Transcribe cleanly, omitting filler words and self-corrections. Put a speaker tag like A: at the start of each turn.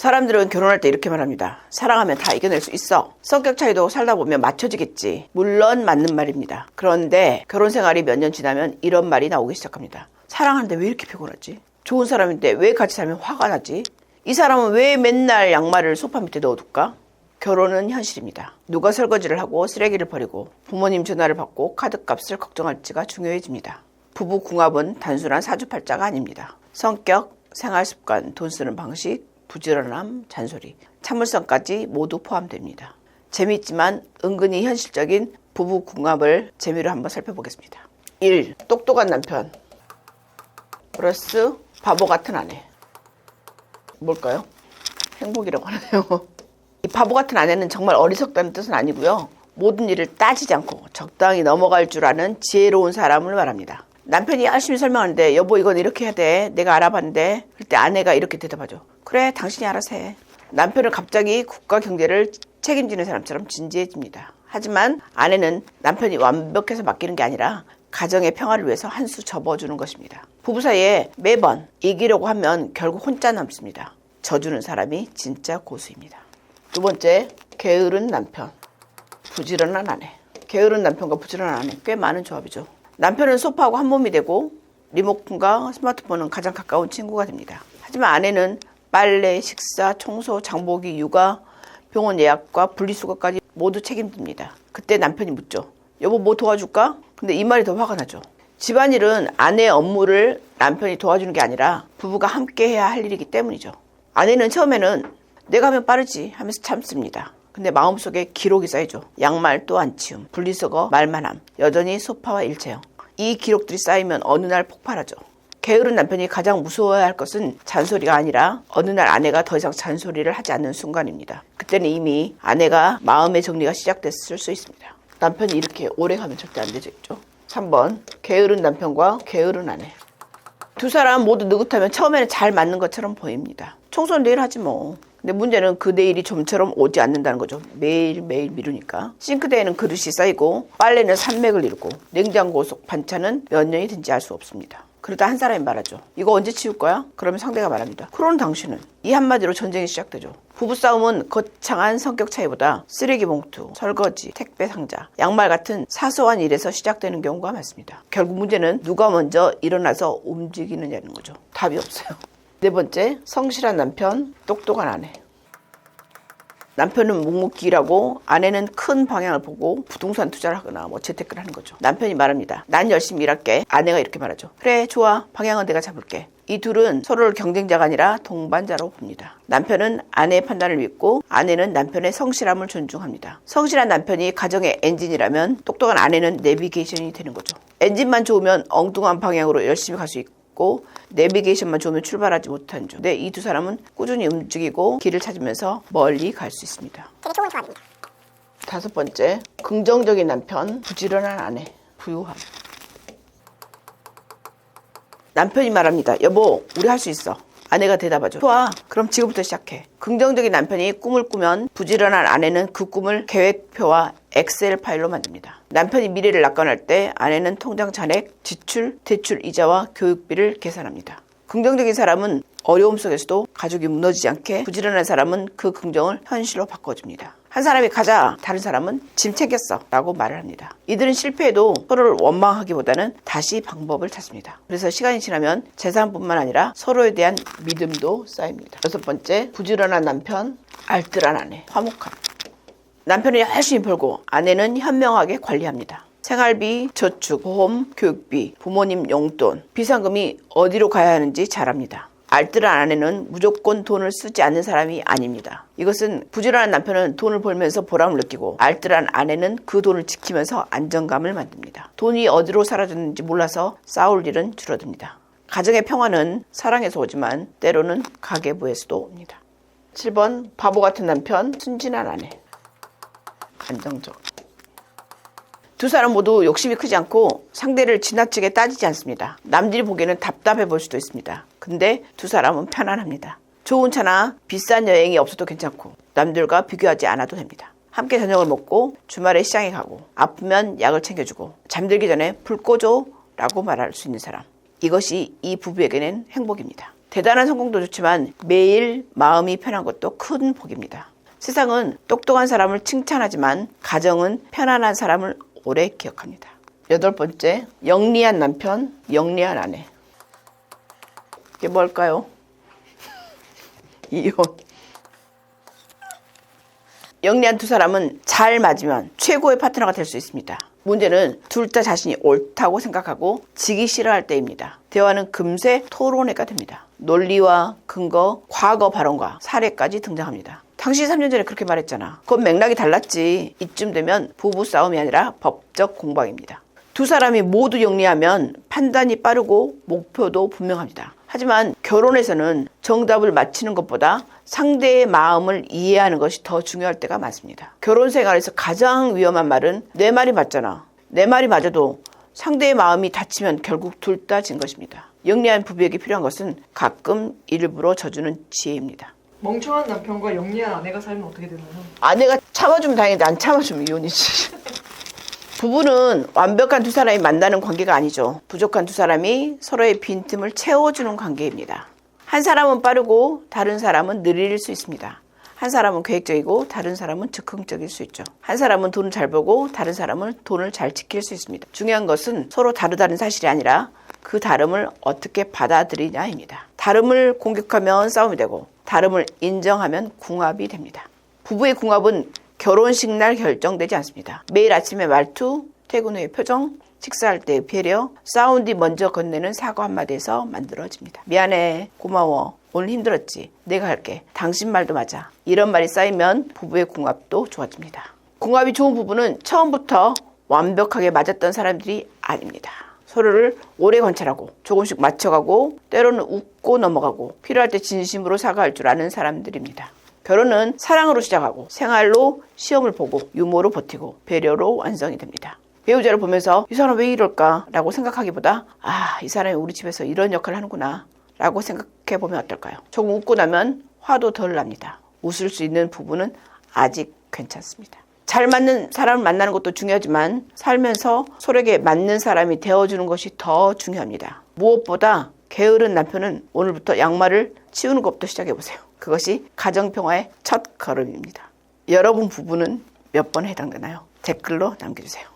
A: 사람들은 결혼할 때 이렇게 말합니다. 사랑하면 다 이겨낼 수 있어. 성격 차이도 살다 보면 맞춰지겠지. 물론 맞는 말입니다. 그런데 결혼 생활이 몇 년 지나면 이런 말이 나오기 시작합니다. 사랑하는데 왜 이렇게 피곤하지? 좋은 사람인데 왜 같이 살면 화가 나지? 이 사람은 왜 맨날 양말을 소파 밑에 넣어둘까? 결혼은 현실입니다. 누가 설거지를 하고 쓰레기를 버리고 부모님 전화를 받고 카드값을 걱정할지가 중요해집니다. 부부궁합은 단순한 사주팔자가 아닙니다. 성격, 생활습관, 돈 쓰는 방식, 부지런함, 잔소리, 참을성까지 모두 포함됩니다. 재미있지만 은근히 현실적인 부부궁합을 재미로 한번 살펴보겠습니다. 1. 똑똑한 남편 플러스 바보 같은 아내. 뭘까요? 행복이라고 하네요. 이 바보 같은 아내는 정말 어리석다는 뜻은 아니고요. 모든 일을 따지지 않고 적당히 넘어갈 줄 아는 지혜로운 사람을 말합니다. 남편이 열심히 설명하는데 여보 이건 이렇게 해야 돼. 내가 알아봤는데. 그때 아내가 이렇게 대답하죠. 그래 당신이 알아서 해. 남편은 갑자기 국가 경제를 책임지는 사람처럼 진지해집니다. 하지만 아내는 남편이 완벽해서 맡기는 게 아니라 가정의 평화를 위해서 한 수 접어주는 것입니다. 부부 사이에 매번 이기려고 하면 결국 혼자 남습니다. 져주는 사람이 진짜 고수입니다. 두 번째, 게으른 남편, 부지런한 아내. 게으른 남편과 부지런한 아내, 꽤 많은 조합이죠. 남편은 소파하고 한 몸이 되고 리모컨과 스마트폰은 가장 가까운 친구가 됩니다. 하지만 아내는 빨래, 식사, 청소, 장보기, 육아, 병원 예약과 분리수거까지 모두 책임집니다. 그때 남편이 묻죠. 여보 뭐 도와줄까? 근데 이 말이 더 화가 나죠. 집안일은 아내의 업무를 남편이 도와주는 게 아니라 부부가 함께 해야 할 일이기 때문이죠. 아내는 처음에는 내가 하면 빠르지 하면서 참습니다. 근데 마음속에 기록이 쌓이죠. 양말 또 안 치움, 분리수거 말만함, 여전히 소파와 일체형. 이 기록들이 쌓이면 어느 날 폭발하죠. 게으른 남편이 가장 무서워야 할 것은 잔소리가 아니라 어느 날 아내가 더 이상 잔소리를 하지 않는 순간입니다. 그때는 이미 아내가 마음의 정리가 시작됐을 수 있습니다. 남편이 이렇게 오래 가면 절대 안 되죠. 3번, 게으른 남편과 게으른 아내. 두 사람 모두 느긋하면 처음에는 잘 맞는 것처럼 보입니다. 청소는 내일 하지 뭐. 근데 문제는 그 내일이 좀처럼 오지 않는다는 거죠. 매일매일 미루니까. 싱크대에는 그릇이 쌓이고 빨래는 산맥을 이루고 냉장고 속 반찬은 몇 년이 된지 알 수 없습니다. 그러다 한 사람이 말하죠. 이거 언제 치울 거야? 그러면 상대가 말합니다. 그러는 당신은. 이 한마디로 전쟁이 시작되죠. 부부싸움은 거창한 성격 차이보다 쓰레기 봉투, 설거지, 택배 상자, 양말 같은 사소한 일에서 시작되는 경우가 많습니다. 결국 문제는 누가 먼저 일어나서 움직이느냐는 거죠. 답이 없어요. 네 번째, 성실한 남편, 똑똑한 아내. 남편은 묵묵히일하고 아내는 큰 방향을 보고 부동산 투자를 하거나 재테크를 하는 거죠. 남편이 말합니다. 난 열심히 일할게. 아내가 이렇게 말하죠. 그래 좋아. 방향은 내가 잡을게. 이 둘은 서로를 경쟁자가 아니라 동반자로 봅니다. 남편은 아내의 판단을 믿고 아내는 남편의 성실함을 존중합니다. 성실한 남편이 가정의 엔진이라면 똑똑한 아내는 내비게이션이 되는 거죠. 엔진만 좋으면 엉뚱한 방향으로 열심히 갈 수 있고 내비게이션만 좋으면 출발하지 못한 중. 근데 이 두 사람은 꾸준히 움직이고 길을 찾으면서 멀리 갈 수 있습니다.
B: 되게 좋은 조합입니다.
A: 다섯 번째, 긍정적인 남편, 부지런한 아내, 부유함. 남편이 말합니다. 여보, 우리 할 수 있어. 아내가 대답하죠. 좋아, 그럼 지금부터 시작해. 긍정적인 남편이 꿈을 꾸면 부지런한 아내는 그 꿈을 계획표와 엑셀 파일로 만듭니다. 남편이 미래를 낙관할 때 아내는 통장 잔액, 지출, 대출 이자와 교육비를 계산합니다. 긍정적인 사람은 어려움 속에서도 가족이 무너지지 않게, 부지런한 사람은 그 긍정을 현실로 바꿔줍니다. 한 사람이 가자, 다른 사람은 짐 챙겼어 라고 말을 합니다. 이들은 실패해도 서로를 원망하기보다는 다시 방법을 찾습니다. 그래서 시간이 지나면 재산뿐만 아니라 서로에 대한 믿음도 쌓입니다. 여섯 번째, 부지런한 남편, 알뜰한 아내, 화목함. 남편은 열심히 벌고 아내는 현명하게 관리합니다. 생활비, 저축, 보험, 교육비, 부모님 용돈, 비상금이 어디로 가야 하는지 잘 압니다. 알뜰한 아내는 무조건 돈을 쓰지 않는 사람이 아닙니다. 이것은 부지런한 남편은 돈을 벌면서 보람을 느끼고 알뜰한 아내는 그 돈을 지키면서 안정감을 만듭니다. 돈이 어디로 사라졌는지 몰라서 싸울 일은 줄어듭니다. 가정의 평화는 사랑에서 오지만 때로는 가계부에서도 옵니다. 7번, 바보 같은 남편, 순진한 아내. 안정적. 두 사람 모두 욕심이 크지 않고 상대를 지나치게 따지지 않습니다. 남들이 보기에는 답답해 보일 수도 있습니다. 근데 두 사람은 편안합니다. 좋은 차나 비싼 여행이 없어도 괜찮고 남들과 비교하지 않아도 됩니다. 함께 저녁을 먹고 주말에 시장에 가고 아프면 약을 챙겨주고 잠들기 전에 불 꺼줘 라고 말할 수 있는 사람. 이것이 이 부부에게는 행복입니다. 대단한 성공도 좋지만 매일 마음이 편한 것도 큰 복입니다. 세상은 똑똑한 사람을 칭찬하지만 가정은 편안한 사람을 오래 기억합니다. 8번째, 영리한 남편, 영리한 아내. 이게 뭘까요? 이혼. 영리한 두 사람은 잘 맞으면 최고의 파트너가 될 수 있습니다. 문제는 둘 다 자신이 옳다고 생각하고 지기 싫어할 때입니다. 대화는 금세 토론회가 됩니다. 논리와 근거, 과거 발언과 사례까지 등장합니다. 당신이 3년 전에 그렇게 말했잖아. 그건 맥락이 달랐지. 이쯤 되면 부부 싸움이 아니라 법적 공방입니다. 두 사람이 모두 영리하면 판단이 빠르고 목표도 분명합니다. 하지만 결혼에서는 정답을 맞히는 것보다 상대의 마음을 이해하는 것이 더 중요할 때가 많습니다. 결혼 생활에서 가장 위험한 말은 내 말이 맞잖아. 내 말이 맞아도 상대의 마음이 다치면 결국 둘 다 진 것입니다. 영리한 부부에게 필요한 것은 가끔 일부러 져주는 지혜입니다.
B: 멍청한 남편과 영리한 아내가 살면 어떻게 되나요?
A: 아내가 참아주면 다행인데 안 참아주면 이혼이지. 부부는 완벽한 두 사람이 만나는 관계가 아니죠. 부족한 두 사람이 서로의 빈틈을 채워주는 관계입니다. 한 사람은 빠르고 다른 사람은 느릴 수 있습니다. 한 사람은 계획적이고 다른 사람은 즉흥적일 수 있죠. 한 사람은 돈을 잘 벌고 다른 사람은 돈을 잘 지킬 수 있습니다. 중요한 것은 서로 다르다는 사실이 아니라 그 다름을 어떻게 받아들이냐입니다. 다름을 공격하면 싸움이 되고 다름을 인정하면 궁합이 됩니다. 부부의 궁합은 결혼식 날 결정되지 않습니다. 매일 아침에 말투, 퇴근 후의 표정, 식사할 때의 배려, 싸운 뒤 먼저 건네는 사과 한마디에서 만들어집니다. 미안해, 고마워, 오늘 힘들었지, 내가 할게, 당신 말도 맞아. 이런 말이 쌓이면 부부의 궁합도 좋아집니다. 궁합이 좋은 부부는 처음부터 완벽하게 맞았던 사람들이 아닙니다. 서로를 오래 관찰하고 조금씩 맞춰가고 때로는 웃고 넘어가고 필요할 때 진심으로 사과할 줄 아는 사람들입니다. 결혼은 사랑으로 시작하고 생활로 시험을 보고 유머로 버티고 배려로 완성이 됩니다. 배우자를 보면서 이 사람 왜 이럴까 라고 생각하기보다 이 사람이 우리 집에서 이런 역할을 하는구나 라고 생각해 보면 어떨까요? 조금 웃고 나면 화도 덜 납니다. 웃을 수 있는 부부는 아직 괜찮습니다. 잘 맞는 사람을 만나는 것도 중요하지만 살면서 서로에게 맞는 사람이 되어주는 것이 더 중요합니다. 무엇보다 게으른 남편은 오늘부터 양말을 치우는 것부터 시작해보세요. 그것이 가정평화의 첫 걸음입니다. 여러분 부부는 몇 번 해당되나요? 댓글로 남겨주세요.